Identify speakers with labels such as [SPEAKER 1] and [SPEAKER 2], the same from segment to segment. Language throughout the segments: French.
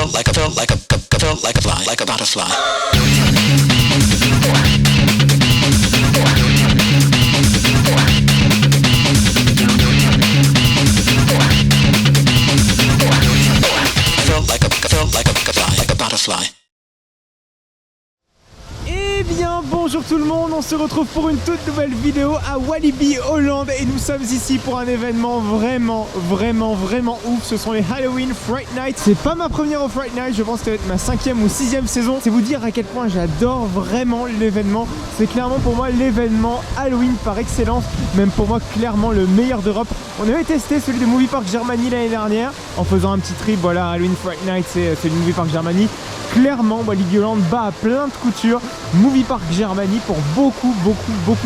[SPEAKER 1] like a butterfly.
[SPEAKER 2] Eh bien bonjour tout le monde, on se retrouve pour une toute nouvelle vidéo à Walibi Holland et nous sommes ici pour un événement vraiment ouf. Ce sont les Halloween Fright Night. C'est pas ma première au Fright Night, je pense que ça va être ma 5e ou 6e saison. C'est vous dire à quel point j'adore vraiment l'événement. C'est clairement pour moi l'événement Halloween par excellence, même pour moi clairement le meilleur d'Europe. On avait testé celui de Movie Park Germany l'année dernière en faisant un petit trip, voilà, Halloween Fright Night c'est le Movie Park Germany. Clairement, Walibi Holland bat à plein de coutures Movie Park Germany pour beaucoup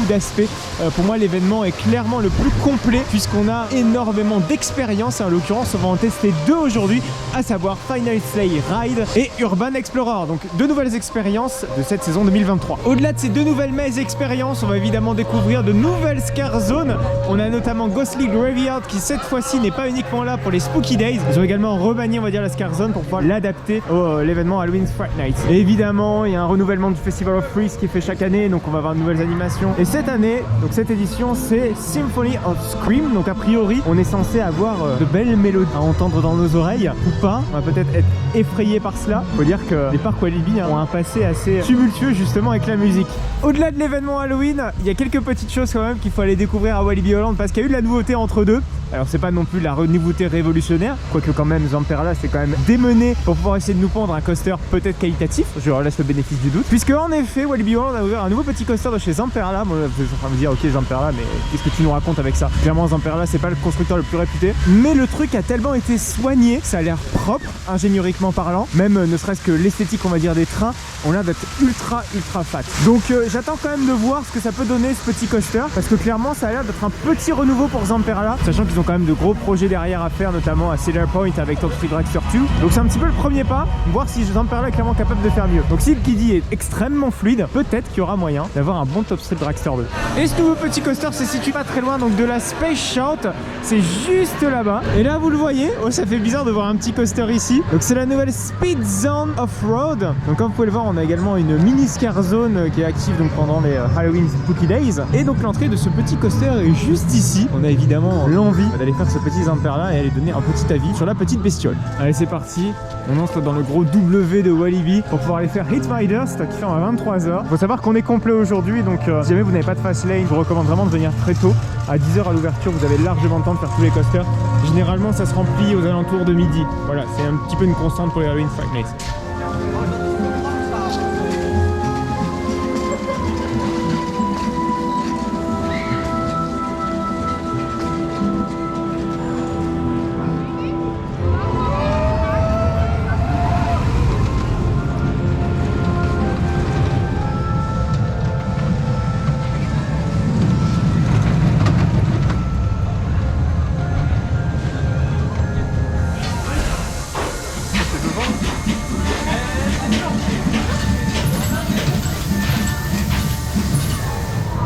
[SPEAKER 2] d'aspects. Pour moi, l'événement est clairement le plus complet puisqu'on a énormément d'expériences. En l'occurrence, on va en tester deux aujourd'hui, à savoir Final Slay Ride et Urban Explorer. Donc, deux nouvelles expériences de cette saison 2023. Au-delà de ces deux nouvelles expériences, on va évidemment découvrir de nouvelles Scare Zones. On a notamment Ghostly Graveyard qui, cette fois-ci, n'est pas uniquement là pour les Spooky Days. Ils ont également remanié, on va dire, la Scare Zone pour pouvoir l'adapter à l'événement Halloween Fright Night. Et évidemment, il y a un renouvellement du Festival of Freeze qui est fait chaque année, donc on va avoir de nouvelles animations. Et cette année, donc cette édition, c'est Symphony of Scream. Donc a priori, on est censé avoir de belles mélodies à entendre dans nos oreilles, ou pas. On va peut-être être effrayé par cela. Faut dire que les parcs Walibi ont un passé assez tumultueux justement avec la musique. Au-delà de l'événement Halloween, il y a quelques petites choses quand même qu'il faut aller découvrir à Walibi Holland parce qu'il y a eu de la nouveauté entre deux. Alors c'est pas non plus la nouveauté révolutionnaire, quoique quand même Zamperla c'est quand même démené pour pouvoir essayer de nous pondre un coaster peut-être qualitatif, je leur laisse le bénéfice du doute. Puisque en effet Walibi Holland a ouvert un nouveau petit coaster de chez Zamperla. Bon, vous êtes en train de me dire ok Zamperla, mais qu'est-ce que tu nous racontes avec ça? Clairement Zamperla c'est pas le constructeur le plus réputé, mais le truc a tellement été soigné, ça a l'air propre, ingénieriquement parlant, même ne serait-ce que l'esthétique on va dire des trains, on a l'air d'être ultra fat. Donc j'attends quand même de voir ce que ça peut donner ce petit coaster, parce que clairement ça a l'air d'être un petit renouveau pour Zamperla, sachant qu'ils ont quand même de gros projets derrière à faire, notamment à Cedar Point avec Top Speed Dragster 2. Donc c'est un petit peu le premier pas, voir si Zamperla est clairement capable de faire mieux. Donc si le Kiddy est extrêmement fluide, peut-être qu'il y aura moyen d'avoir un bon Top Speed Dragster 2. Et ce nouveau petit coaster se situe pas très loin donc de la Space Shout, c'est juste là-bas. Et là vous le voyez, oh ça fait bizarre de voir un petit coaster ici. Donc c'est la nouvelle Speed Zone Off-Road. Donc comme vous pouvez le voir, on a également une mini Scare Zone qui est active donc pendant les Halloween Spooky Days. Et donc l'entrée de ce petit coaster est juste ici. On a évidemment l'envie d'aller faire ce petit Zamperla et aller donner un petit avis sur la petite bestiole. Allez c'est parti, on entre dans le gros W de Walibi pour pouvoir aller faire Hit My Dust qui fait à 23h. Faut savoir qu'on est complet aujourd'hui, donc si jamais vous n'avez pas de fast lane, je vous recommande vraiment de venir très tôt. À 10h à l'ouverture, vous avez largement le temps de faire tous les coasters. Généralement ça se remplit aux alentours de midi. Voilà, c'est un petit peu une constante pour les Halloween Fright Nights.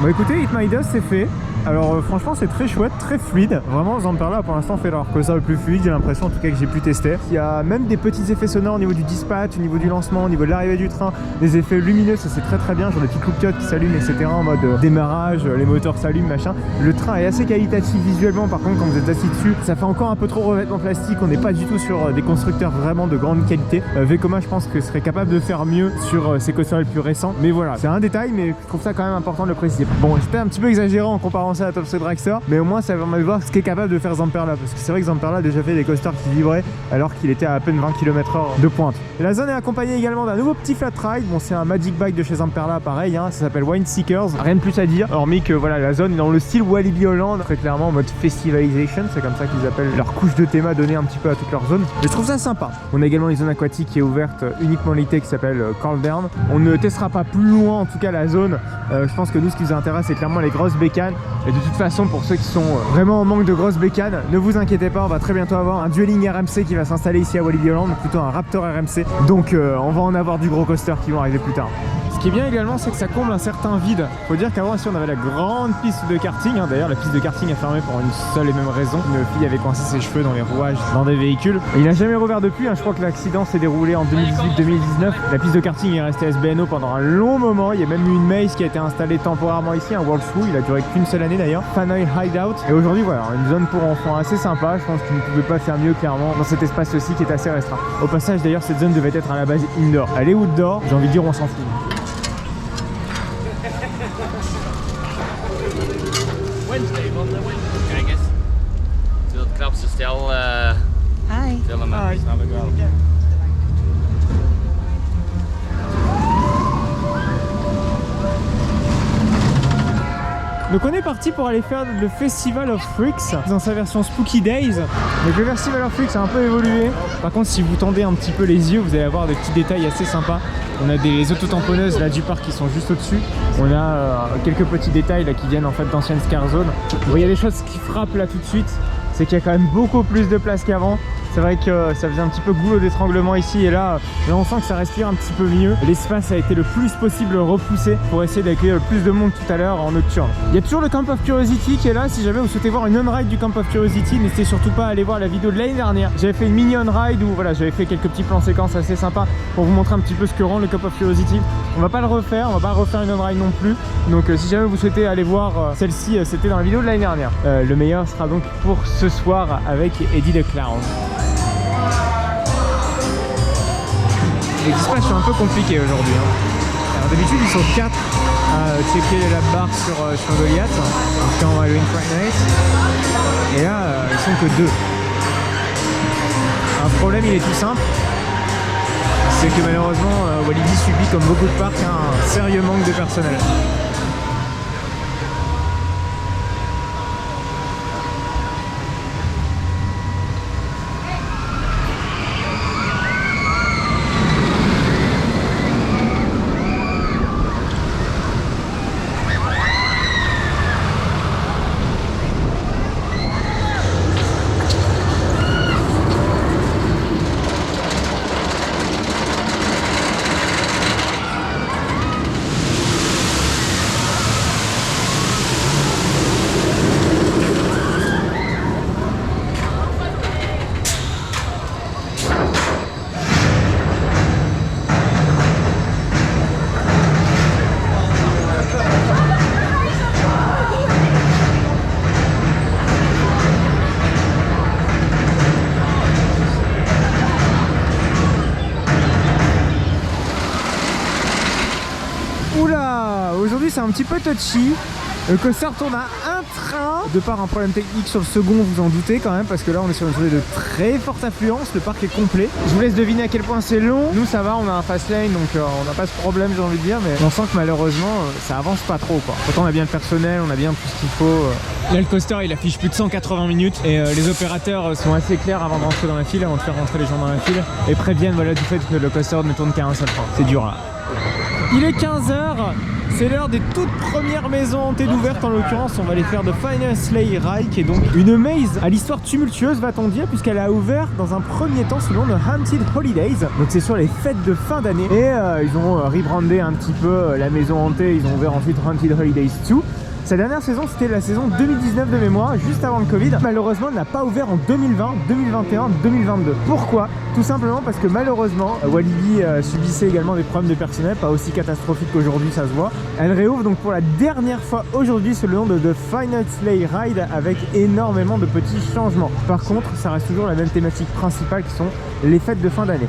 [SPEAKER 2] Bon écoutez, Hit My Dust c'est fait. Alors franchement c'est très chouette, très fluide. Vraiment Zamperla pour l'instant fait leur coaster le plus fluide, j'ai l'impression en tout cas que j'ai pu tester. Il y a même des petits effets sonores au niveau du dispatch, au niveau du lancement, au niveau de l'arrivée du train. Des effets lumineux, ça c'est très bien, genre des petites loupiottes qui s'allument etc. en mode démarrage, les moteurs s'allument machin. Le train est assez qualitatif visuellement, par contre quand vous êtes assis dessus, ça fait encore un peu trop revêtement plastique. On n'est pas du tout sur des constructeurs vraiment de grande qualité. Vekoma je pense que serait capable de faire mieux sur ces coasters les plus récents. Mais voilà, c'est un détail mais je trouve ça quand même important de le préciser. Bon j'étais un petit peu exagérant en comparant ça à Top Speed Dragster, mais au moins ça permet de voir ce qu'est capable de faire Zamperla, parce que c'est vrai que Zamperla a déjà fait des coasters qui vibraient alors qu'il était à peine 20 km/h de pointe. Et la zone est accompagnée également d'un nouveau petit flat ride. Bon c'est un Magic Bike de chez Zamperla pareil, hein, ça s'appelle Wine Seekers, rien de plus à dire, hormis que voilà la zone est dans le style Walibi Holland, très clairement en mode festivalization, c'est comme ça qu'ils appellent leur couche de théma donnée un petit peu à toute leur zone. Et je trouve ça sympa. On a également une zone aquatique qui est ouverte uniquement l'été qui s'appelle Caldern. On ne testera pas plus loin en tout cas la zone. Je pense que nous ce qui nous intéresse c'est clairement les grosses bécanes. Et de toute façon pour ceux qui sont vraiment en manque de grosses bécanes, ne vous inquiétez pas, on va très bientôt avoir un dueling RMC qui va s'installer ici à Walibi Holland, plutôt un Raptor RMC. Donc on va en avoir du gros coaster qui vont arriver plus tard. Ce qui est bien également, c'est que ça comble un certain vide. Faut dire qu'avant ici on avait la grande piste de karting, hein. D'ailleurs la piste de karting a fermé pour une seule et même raison. Une fille avait coincé ses cheveux dans les rouages dans des véhicules. Et il n'a jamais rouvert depuis, hein. Je crois que l'accident s'est déroulé en 2018-2019. La piste de karting est restée SBNO pendant un long moment. Il y a même eu une maze qui a été installée temporairement ici, un World Through. Il a duré qu'une seule année d'ailleurs. Fanoi Hideout. Et aujourd'hui voilà, une zone pour enfants assez sympa. Je pense qu'ils ne pouvaient pas faire mieux clairement dans cet espace aussi qui est assez restreint. Au passage d'ailleurs cette zone devait être à la base indoor. Elle est outdoor, j'ai envie de dire on s'en fout.
[SPEAKER 3] Wednesday, I guess. So the clubs are still
[SPEAKER 4] Hi.
[SPEAKER 3] still in my
[SPEAKER 2] Donc on est parti pour aller faire le Festival of Freaks dans sa version Spooky Days. Donc le Festival of Freaks a un peu évolué. Par contre si vous tendez un petit peu les yeux, vous allez avoir des petits détails assez sympas. On a des autotamponneuses là du parc qui sont juste au-dessus. On a quelques petits détails là qui viennent en fait d'anciennes Scare Zone. Bon, il y a des choses qui frappent là tout de suite, c'est qu'il y a quand même beaucoup plus de place qu'avant. C'est vrai que ça faisait un petit peu goulot d'étranglement ici et là on sent que ça respire un petit peu mieux. L'espace a été le plus possible repoussé pour essayer d'accueillir le plus de monde tout à l'heure en nocturne. Il y a toujours le Camp of Curiosity qui est là. Si jamais vous souhaitez voir une on-ride du Camp of Curiosity, n'hésitez surtout pas à aller voir la vidéo de l'année dernière. J'avais fait une mini on-ride où voilà, j'avais fait quelques petits plans séquences assez sympas pour vous montrer un petit peu ce que rend le Camp of Curiosity. On va pas le refaire, on va pas refaire une on-ride non plus. Donc si jamais vous souhaitez aller voir celle-ci, c'était dans la vidéo de l'année dernière. Le meilleur sera donc pour ce soir avec Eddie the Clown. Les dispatchs sont un peu compliqués aujourd'hui. Hein. Alors d'habitude ils sont 4 à checker la barre sur Goliath, en tout cas en Halloween Fright Night. Et là ils sont que 2. Un problème il est tout simple, c'est que malheureusement Walibi subit comme beaucoup de parcs un sérieux manque de personnel. Aujourd'hui c'est un petit peu touchy. Le coaster tourne à un train de par un problème technique sur le second, vous en doutez quand même, parce que là on est sur une journée de très forte affluence, le parc est complet. Je vous laisse deviner à quel point c'est long. Nous ça va, on a un fast lane donc on n'a pas ce problème, j'ai envie de dire, mais on sent que malheureusement ça avance pas trop quoi. Pourtant on a bien le personnel, on a bien tout ce qu'il faut. Là le coaster il affiche plus de 180 minutes et les opérateurs sont assez clairs avant de rentrer dans la file, avant de faire rentrer les gens dans la file, et préviennent voilà du fait que le coaster ne tourne qu'à un seul train. C'est dur là. Il est 15 h. C'est l'heure des toutes premières maisons hantées d'ouvertes. En l'occurrence, on va aller faire de Final Sleigh Ride, qui est donc une maze à l'histoire tumultueuse, va-t-on dire, puisqu'elle a ouvert dans un premier temps sous le nom de Haunted Holidays. Donc c'est sur les fêtes de fin d'année. Et ils ont rebrandé un petit peu la maison hantée. Ils ont ouvert ensuite Haunted Holidays 2. Sa dernière saison, c'était la saison 2019 de mémoire, juste avant le Covid. Malheureusement, elle n'a pas ouvert en 2020, 2021, 2022. Pourquoi? Tout simplement parce que malheureusement, Walibi subissait également des problèmes de personnel, pas aussi catastrophiques qu'aujourd'hui, ça se voit. Elle réouvre donc pour la dernière fois aujourd'hui sous le nom de The Final Sleigh Ride avec énormément de petits changements. Par contre, ça reste toujours la même thématique principale qui sont les fêtes de fin d'année.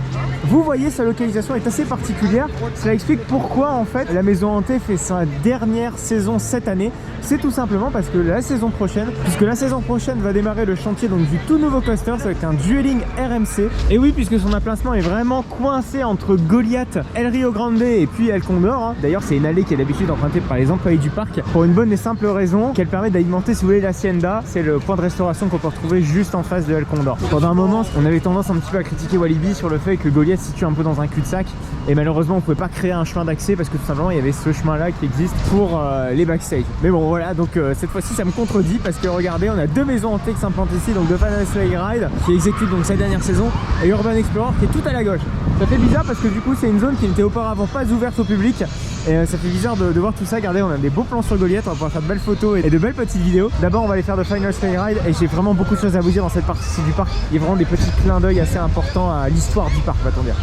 [SPEAKER 2] Vous voyez, sa localisation est assez particulière. Cela explique pourquoi en fait la maison hantée fait sa dernière saison cette année. C'est tout simplement parce que la saison prochaine, puisque la saison prochaine va démarrer le chantier donc du tout nouveau coaster, c'est avec un Dueling RMC. Et oui, puisque son emplacement est vraiment coincé entre Goliath, El Rio Grande et puis El Condor. Hein. D'ailleurs, c'est une allée qui est d'habitude empruntée par les employés du parc pour une bonne et simple raison qu'elle permet d'alimenter, si vous voulez, l'Hacienda. C'est le point de restauration qu'on peut retrouver juste en face de El Condor. Pendant un moment, on avait tendance un petit peu à critiquer Walibi sur le fait que Goliath se situe un peu dans un cul-de-sac. Et malheureusement, on pouvait pas créer un chemin d'accès parce que tout simplement, il y avait ce chemin-là qui existe pour les backstage. Mais bon, voilà, donc cette fois-ci, ça me contredit parce que regardez, on a deux maisons hantées qui s'implantent ici, donc The Final Sleigh Ride qui exécute donc sa dernière saison et Urban Urban Explorer qui est tout à la gauche. Ça fait bizarre parce que du coup c'est une zone qui n'était auparavant pas ouverte au public. Et ça fait bizarre de voir tout ça. Regardez, on a des beaux plans sur Goliath, on va pouvoir faire de belles photos et de belles petites vidéos. D'abord on va aller faire de Final Sleigh Ride et j'ai vraiment beaucoup de choses à vous dire dans cette partie du parc. Il y a vraiment des petits clins d'œil assez importants à l'histoire du parc, va-t-on dire.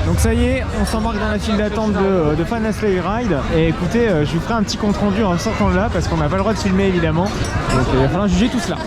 [SPEAKER 2] Donc ça y est, on s'embarque dans la file d'attente de Final Sleigh Ride. Et écoutez, je vous ferai un petit compte rendu en sortant de là parce qu'on n'a pas le droit de filmer évidemment. Donc il va falloir juger tout cela.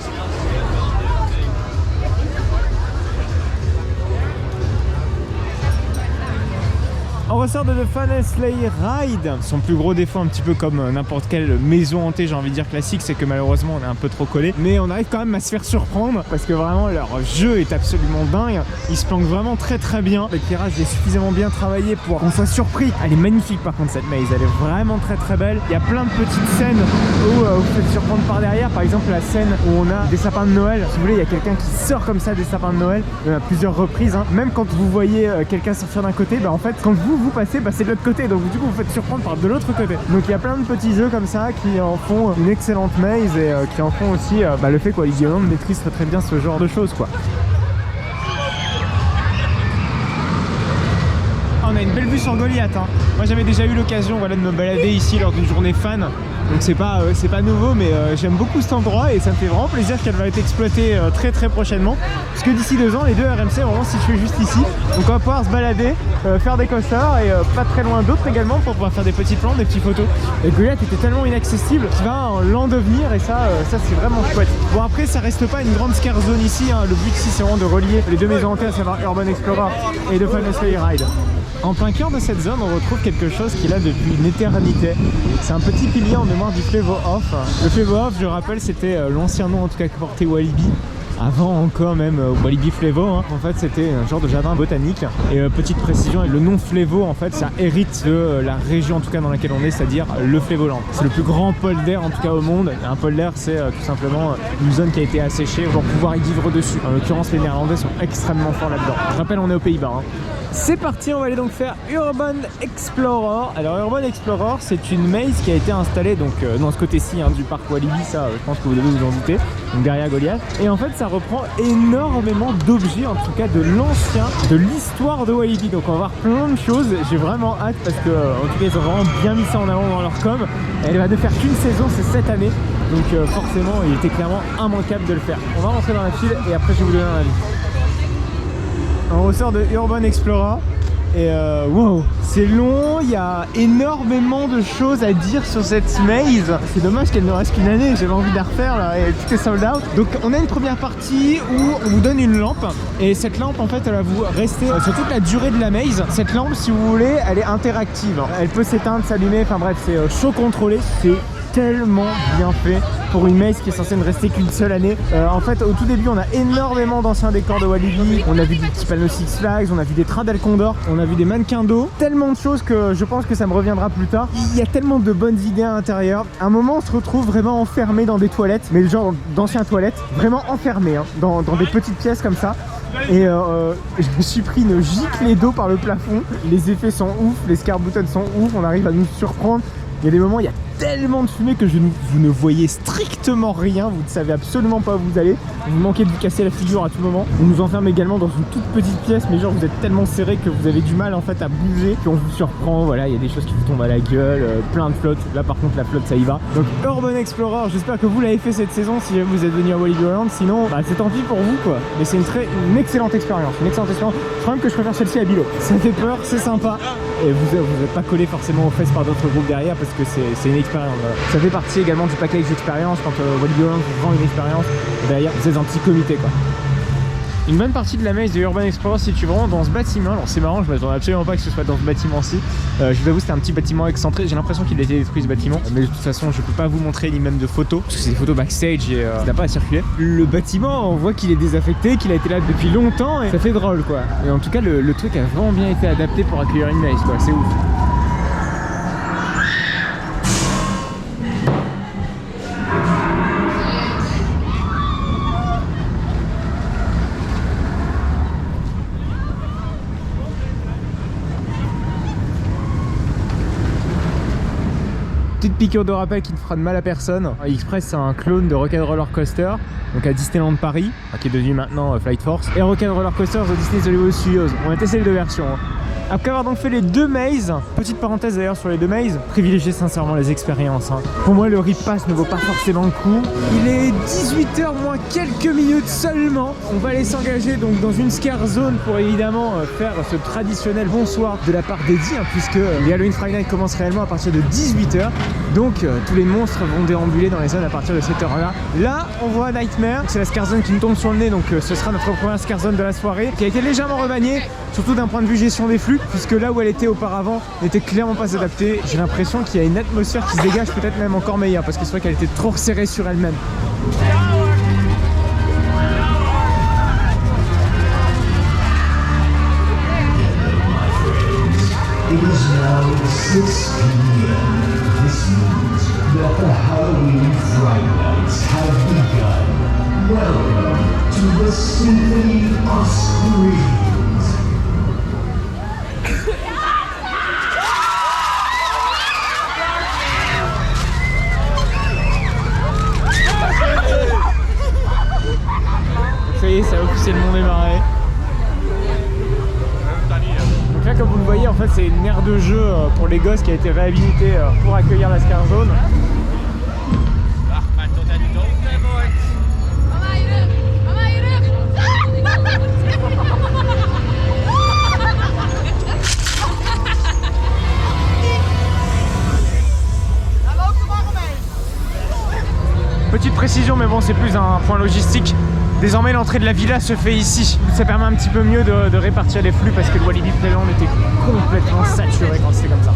[SPEAKER 2] On ressort de The Final Sleigh Ride. Son plus gros défaut, un petit peu comme n'importe quelle maison hantée, j'ai envie de dire classique, c'est que malheureusement on est un peu trop collé. Mais on arrive quand même à se faire surprendre parce que vraiment leur jeu est absolument dingue. Ils se planquent vraiment très très bien. L'éclairage est suffisamment bien travaillé pour qu'on soit surpris. Elle est magnifique par contre cette maze, elle est vraiment très très belle. Il y a plein de petites scènes où vous faites surprendre par derrière. Par exemple la scène où on a des sapins de Noël. Si vous voulez, il y a quelqu'un qui sort comme ça des sapins de Noël à plusieurs reprises. Même quand vous voyez quelqu'un sortir d'un côté, en fait quand vous passez, c'est de l'autre côté, donc du coup vous faites surprendre par de l'autre côté. Donc il y a plein de petits jeux comme ça qui en font une excellente maze et qui en font aussi le fait quoi, Walibi Holland maîtrise très très bien ce genre de choses quoi. On a une belle vue sur Goliath hein. Moi j'avais déjà eu l'occasion de me balader ici lors d'une journée fan. Donc c'est pas nouveau mais j'aime beaucoup cet endroit et ça me fait vraiment plaisir qu'elle va être exploitée très très prochainement. Parce que d'ici 2 ans les deux RMC vont vraiment situés juste ici. Donc on va pouvoir se balader, faire des coasters et pas très loin d'autres également pour pouvoir faire des petits plans, des petites photos. Et Goliath était tellement inaccessible qu'il va en devenir et ça c'est vraiment chouette. Bon après ça reste pas une grande scare zone ici hein. Le but ici c'est vraiment de relier les deux maisons hantées, à savoir Urban Explorer et The Final Sleigh Ride. En plein cœur de cette zone, on retrouve quelque chose qui est là depuis une éternité. C'est un petit pilier en mémoire du Flavor Off. Le Flavor Off, je rappelle, c'était l'ancien nom en tout cas que portait Walibi. Avant encore même Walibi Flavor, hein. En fait c'était un genre de jardin botanique. Et petite précision, le nom Flavor en fait ça hérite de la région en tout cas dans laquelle on est, c'est-à-dire le Flevoland. C'est le plus grand polder en tout cas au monde. Et un polder c'est tout simplement une zone qui a été asséchée pour pouvoir y vivre dessus. En l'occurrence les Néerlandais sont extrêmement forts là-dedans. Je rappelle on est aux Pays-Bas. Hein. C'est parti, on va aller donc faire Urban Explorer. Alors Urban Explorer c'est une maze qui a été installée donc dans ce côté-ci hein, du parc Walibi, ça je pense que vous devez vous en douter, donc derrière Goliath. Et en fait ça reprend énormément d'objets, en tout cas de l'ancien, de l'histoire de Walibi. Donc on va voir plein de choses, j'ai vraiment hâte parce que en tout cas ils ont vraiment bien mis ça en avant dans leur com. Elle va ne faire qu'une saison, c'est cette année. Donc forcément il était clairement immanquable de le faire. On va rentrer dans la file et après je vais vous donner un avis. On ressort de Urban Explorer et wow, c'est long, il y a énormément de choses à dire sur cette maze. C'est dommage qu'elle ne reste qu'une année, j'avais envie de la refaire là et tout est sold out. Donc on a une première partie où on vous donne une lampe et cette lampe en fait elle va vous rester sur toute la durée de la maze. Cette lampe si vous voulez elle est interactive, elle peut s'éteindre, s'allumer, enfin bref c'est chaud contrôlé, c'est tellement bien fait pour une maze qui est censée ne rester qu'une seule année. En fait au tout début on a énormément d'anciens décors de Walibi, on a vu des petits panneaux Six Flags, on a vu des trains d'El Condor, on a vu des mannequins d'eau, tellement de choses que je pense que ça me reviendra plus tard. Il y a tellement de bonnes idées à l'intérieur. À un moment on se retrouve vraiment enfermé dans des toilettes, mais genre d'anciennes toilettes, vraiment enfermé hein, dans des petites pièces comme ça. Et je me suis pris une giclée d'eau par le plafond. Les effets sont ouf, les scare-buttons sont ouf, on arrive à nous surprendre. Il y a des moments, il y a tellement de fumée que vous ne voyez strictement rien, vous ne savez absolument pas où vous allez. Vous manquez de vous casser la figure à tout moment. On nous enferme également dans une toute petite pièce, mais genre vous êtes tellement serré que vous avez du mal en fait à bouger, puis on vous surprend, voilà, il y a des choses qui vous tombent à la gueule, plein de flottes. Là par contre la flotte ça y va. Donc Urban Explorer, j'espère que vous l'avez fait cette saison si vous êtes venu à Walibi Holland, sinon c'est tant pis pour vous quoi. Mais c'est une excellente expérience, Je crois même que je préfère celle-ci à Bilo. Ça fait peur, c'est sympa, et vous n'êtes pas collé forcément aux fesses par d'autres groupes derrière parce que c'est une expérience. Ça fait partie également du package d'expérience quand Walibi Holland vous vend une expérience. Derrière vous êtes un petit comité quoi. Une bonne partie de la maze de Urban Explorer se situe vraiment dans ce bâtiment. Alors c'est marrant, je m'attendais absolument pas que ce soit dans ce bâtiment-ci. Je vous avoue c'était un petit bâtiment excentré. J'ai l'impression qu'il a été détruit ce bâtiment. Mais de toute façon je peux pas vous montrer ni même de photos. Parce que c'est des photos backstage et ça n'a pas à circuler. Le bâtiment on voit qu'il est désaffecté, qu'il a été là depuis longtemps et ça fait drôle quoi. Et en tout cas le truc a vraiment bien été adapté pour accueillir une maze quoi, c'est ouf. Petite piqûre de rappel qui ne fera de mal à personne. Express, c'est un clone de Rock'n'Roller Roller Coaster, donc à Disneyland Paris, qui est devenu maintenant Flight Force, et Rock'n'Roller Roller Coaster de Disney's Hollywood Studios. On a testé les deux versions. Après avoir donc fait les deux mazes, petite parenthèse d'ailleurs sur les deux mazes, privilégiez sincèrement les expériences. Pour moi, le Rip Pass ne vaut pas forcément le coup. Il est 18h moins quelques minutes seulement. On va aller s'engager donc dans une scare zone pour évidemment faire ce traditionnel bonsoir de la part d'Eddie, puisque les Halloween Friday Night commencent réellement à partir de 18h. Donc tous les monstres vont déambuler dans les zones à partir de cette heure-là. Là, on voit Nightmare, c'est la scare zone qui nous tombe sur le nez, donc ce sera notre première scare zone de la soirée, qui a été légèrement remaniée, surtout d'un point de vue gestion des flux, puisque là où elle était auparavant n'était clairement pas adaptée. J'ai l'impression qu'il y a une atmosphère qui se dégage, peut-être même encore meilleure, parce que c'est vrai qu'elle était trop serrée sur elle-même.
[SPEAKER 4] It is now 6 p.m. This means that the Halloween Friday Nights have begun. Welcome to the Symphony of Screams.
[SPEAKER 2] Ça y est, ça a officiellement démarré. Donc là, comme vous le voyez, en fait, c'est une aire de jeu pour les gosses qui a été réhabilitée pour accueillir la Scare Zone. Petite précision, mais bon, c'est plus un point logistique. Désormais, l'entrée de la villa se fait ici. Ça permet un petit peu mieux de répartir les flux parce que le Walibi Playland était complètement saturé quand c'était comme ça.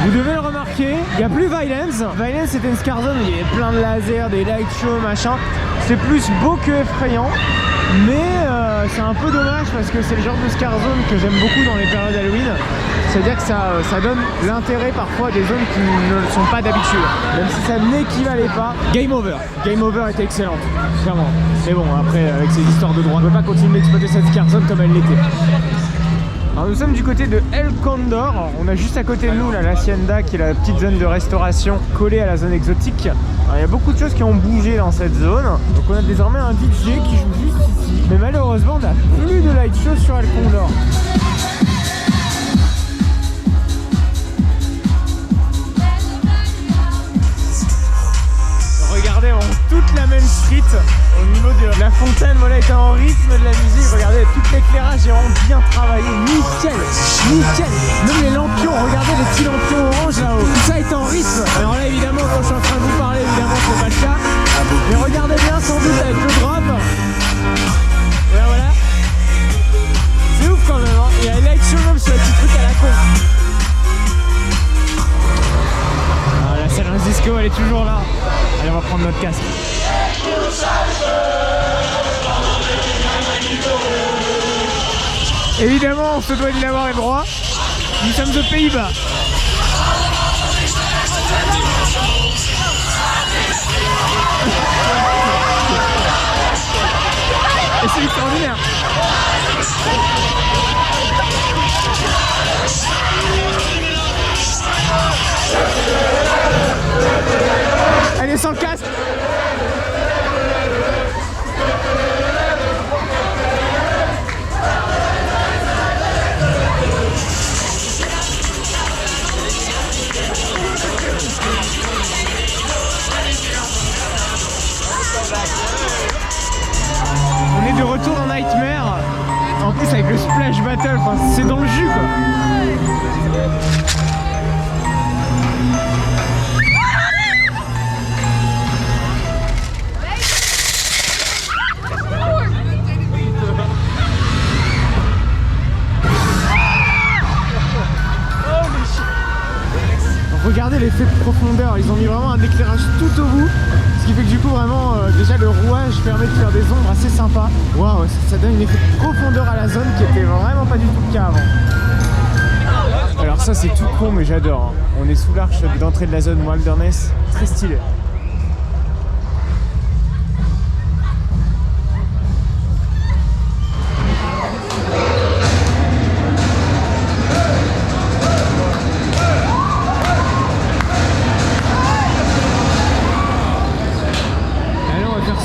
[SPEAKER 2] Vous devez le remarquer, il n'y a plus Violence. Violence c'était une scare zone où il y avait plein de lasers, des light shows, machin. C'est plus beau que effrayant, mais c'est un peu dommage parce que c'est le genre de scare zone que j'aime beaucoup dans les périodes Halloween. C'est-à-dire que ça donne l'intérêt parfois des zones qui ne le sont pas d'habitude. Même si ça n'équivalait pas. Game Over. Game Over était excellente, clairement. Mais bon, après, avec ces histoires de droit, on ne peut pas continuer d'exploiter cette scare zone comme elle l'était. Alors nous sommes du côté de El Condor, on a juste à côté de nous là, l'Hacienda qui est la petite zone de restauration collée à la zone exotique. Alors, il y a beaucoup de choses qui ont bougé dans cette zone, donc on a désormais un DJ qui joue juste ici. Mais malheureusement on n'a plus de light show sur El Condor. Regardez, toute la Main Street au niveau de la fontaine, voilà, était en rythme de la musique. Regardez, tout l'éclairage est vraiment bien travaillé, nickel, nickel. Même les lampions, regardez les petits lampions orange là-haut, tout ça est en rythme. Alors là, évidemment, quand je suis en train de vous parler, évidemment, c'est pas le cas. Mais regardez bien, sans doute avec le drop. Et là, voilà. C'est ouf quand même, hein. Il y a un light show même sur le petit truc à la con. Ah, la San Francisco, elle est toujours là. Allez, on va prendre notre casque. Évidemment, on se doit d'y avoir les droits. Nous sommes aux Pays-Bas. Et c'est extraordinaire. Allez, sans le casque. On est de retour dans Nightmare. En plus avec le Splash Battle, enfin, c'est dans le jus quoi. Regardez l'effet de profondeur, ils ont mis vraiment un éclairage tout au bout. Ce qui fait que du coup vraiment déjà le rouage permet de faire des ombres assez sympas. Waouh, ça donne une effet de profondeur à la zone qui était vraiment pas du tout le cas avant. Alors ça c'est tout con mais j'adore. Hein. On est sous l'arche d'entrée de la zone Wilderness, très stylé.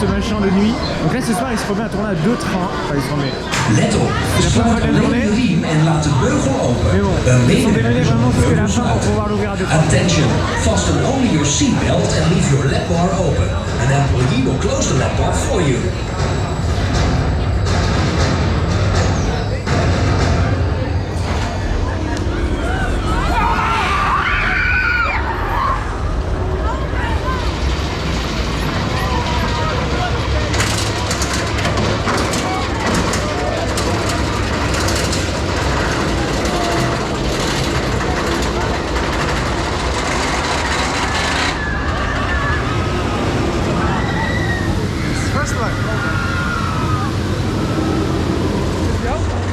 [SPEAKER 2] Ce machin de nuit. Donc là ce soir il se remet à tourner à 2 trains. Enfin il se remet.
[SPEAKER 4] Let op,
[SPEAKER 2] C'est la première fois de la journée.
[SPEAKER 4] riem en laat de beugel open.
[SPEAKER 2] Mais bon, ils sont démenés vraiment jusqu'à la fin pour pouvoir l'ouvrir à 2 trains.
[SPEAKER 4] Attention, fasten only your seatbelt and leave your lap bar open. An employee will close the lap bar for you.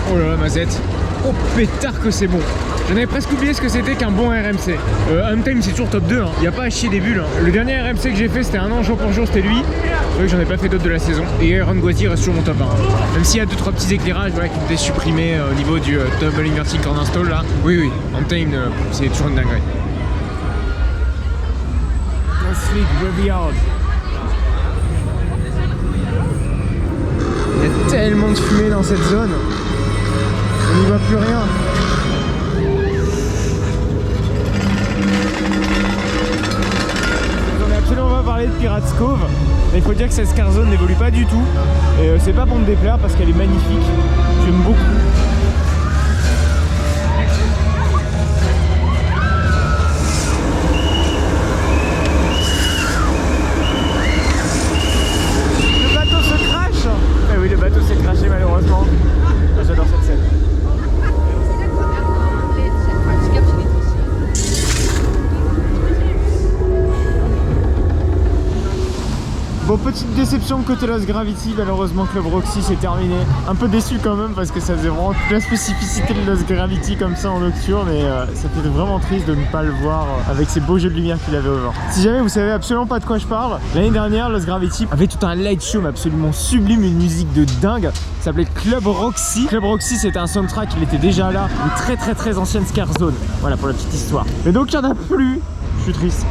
[SPEAKER 2] Oh là là, Mazette. Oh pétard que c'est bon. J'en avais presque oublié ce que c'était qu'un bon RMC. Time c'est toujours top 2, hein. Y a pas à chier des bulles. Hein. Le dernier RMC que j'ai fait c'était un an jour pour jour, c'était lui. C'est vrai que j'en ai pas fait d'autres de la saison. Et Iron Gwazi reste sur mon top 1. Même s'il y a 2-3 petits éclairages voilà, qui ont été supprimés au niveau du double inverting corner stall là. Oui, Time c'est toujours une dinguerie. Sleek Revealed. Il y a tellement de fumée dans cette zone. On n'y voit plus rien. On n'a absolument pas parlé de Pirates Cove. Mais il faut dire que cette Scar Zone n'évolue pas du tout. Et c'est pas pour me déplaire parce qu'elle est magnifique. J'aime beaucoup. Le bateau se crache. Eh oui, le bateau s'est crashé malheureusement. J'adore cette scène. Bon, petite déception côté Lost Gravity, malheureusement Club Roxy c'est terminé. Un peu déçu quand même parce que ça faisait vraiment toute la spécificité de Lost Gravity comme ça en nocturne et ça fait vraiment triste de ne pas le voir avec ces beaux jeux de lumière qu'il avait au vent. Si jamais vous savez absolument pas de quoi je parle, l'année dernière Lost Gravity avait tout un light show absolument sublime, une musique de dingue. Ça s'appelait Club Roxy. Club Roxy c'était un soundtrack, il était déjà là, une très ancienne Scar Zone. Voilà pour la petite histoire. Mais donc il n'y en a plus, je suis triste.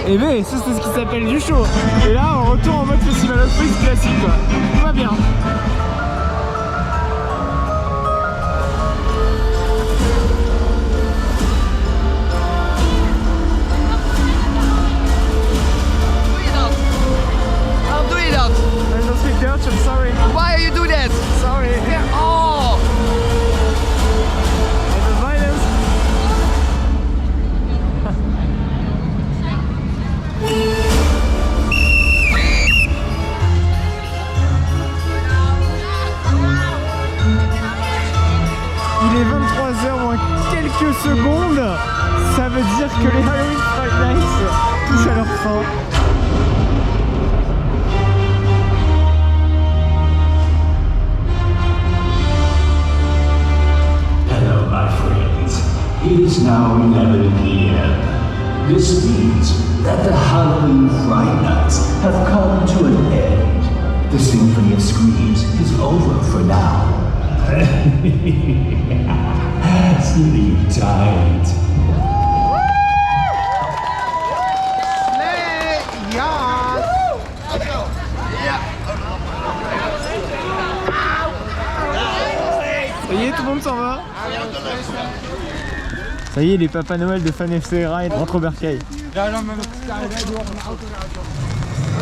[SPEAKER 2] Et ben ça c'est ce qui s'appelle du show. Et là on retourne en mode Festival of Freaks classique quoi. Tout va bien.
[SPEAKER 3] Waarom doe je dat?
[SPEAKER 2] I don't speak Dutch, I'm sorry.
[SPEAKER 3] Why are you do that?
[SPEAKER 2] Sorry.
[SPEAKER 3] Oh!
[SPEAKER 2] And the violence. Il est 23h moins quelques secondes. Ça veut dire que les Halloween Fright Nights touchent à leur fin.
[SPEAKER 4] Hello, my friends. It is now 11 p.m. This means that the Halloween Fright Nights have come to an end. The Symphony of Screams is over for now. Sleep tight.
[SPEAKER 2] Ça y est, tout le monde s'en va. Ça y est, les Papa Noël de Fan FC Ride rentrent au bercail.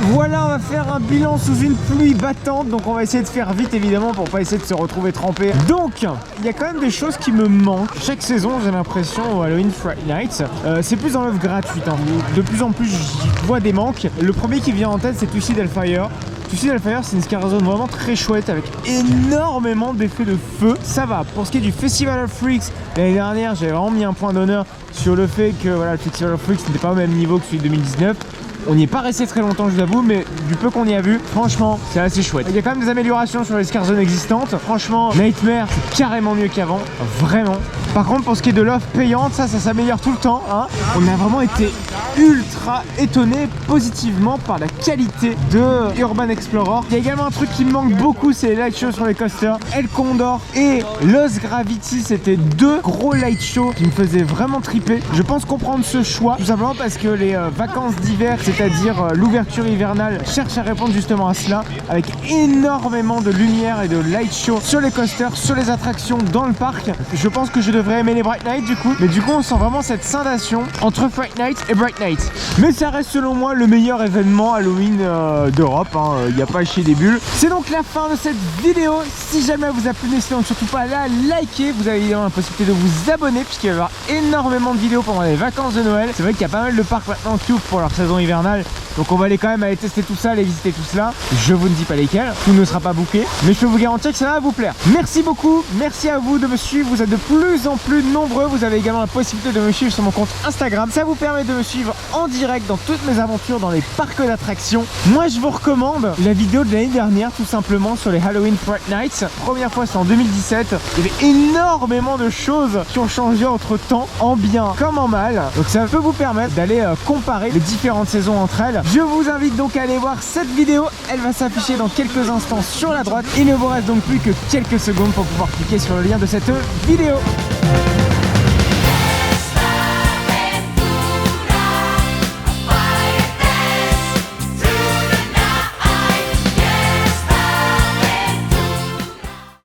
[SPEAKER 2] Voilà, on va faire un bilan sous une pluie battante, donc on va essayer de faire vite évidemment pour pas essayer de se retrouver trempé. Donc, il y a quand même des choses qui me manquent. Chaque saison, j'ai l'impression, au Halloween Fright Nights, c'est plus dans l'œuvre gratuite. Hein. De plus en plus, j'y vois des manques. Le premier qui vient en tête, c'est Twisted Hellfire. Twisted Hellfire, c'est une Scare Zone vraiment très chouette avec énormément d'effets de feu. Ça va. Pour ce qui est du Festival of Freaks, l'année dernière, j'avais vraiment mis un point d'honneur sur le fait que voilà, le Festival of Freaks n'était pas au même niveau que celui de 2019. On n'y est pas resté très longtemps, je vous avoue, mais du peu qu'on y a vu, franchement, c'est assez chouette. Il y a quand même des améliorations sur les Scare Zones existantes. Franchement, Nightmare, c'est carrément mieux qu'avant, vraiment. Par contre, pour ce qui est de l'offre payante, ça s'améliore tout le temps. Hein. On a vraiment été ultra étonné positivement par la qualité de Urban Explorer. Il y a également un truc qui me manque beaucoup, c'est les light shows sur les coasters. El Condor et Lost Gravity, c'était deux gros light shows qui me faisaient vraiment triper. Je pense comprendre ce choix, tout simplement parce que les vacances d'hiver, c'est-à-dire l'ouverture hivernale, cherche à répondre justement à cela, avec énormément de lumière et de light show sur les coasters, sur les attractions dans le parc. Je pense que je devrais aimer les Bright Night du coup, mais du coup on sent vraiment cette scindation entre Fright Night et Bright Night. Mais ça reste selon moi le meilleur événement Halloween d'Europe, hein. Il n'y a pas à chier des bulles. C'est donc la fin de cette vidéo. Si jamais elle vous a plu, n'hésitez donc surtout pas à la liker. Vous avez évidemment la possibilité de vous abonner puisqu'il va y avoir énormément de vidéos pendant les vacances de Noël. C'est vrai qu'il y a pas mal de parcs maintenant qui ouvrent pour leur saison hivernale, donc on va aller quand même aller tester tout ça, aller visiter tout cela. Je vous ne dis pas lesquels, tout ne sera pas booké, mais je peux vous garantir que ça va vous plaire. Merci beaucoup, merci à vous de me suivre, vous êtes de plus en plus nombreux. Vous avez également la possibilité de me suivre sur mon compte Instagram, ça vous permet de me suivre en direct dans toutes mes aventures dans les parcs d'attractions. Moi je vous recommande la vidéo de l'année dernière tout simplement sur les Halloween Fright Nights. Première fois c'est en 2017, il y avait énormément de choses qui ont changé entre temps, en bien comme en mal, donc ça peut vous permettre d'aller comparer les différentes saisons entre elles. Je vous invite donc à aller voir cette vidéo, elle va s'afficher dans quelques instants sur la droite. Il ne vous reste donc plus que quelques secondes pour pouvoir cliquer sur le lien de cette vidéo.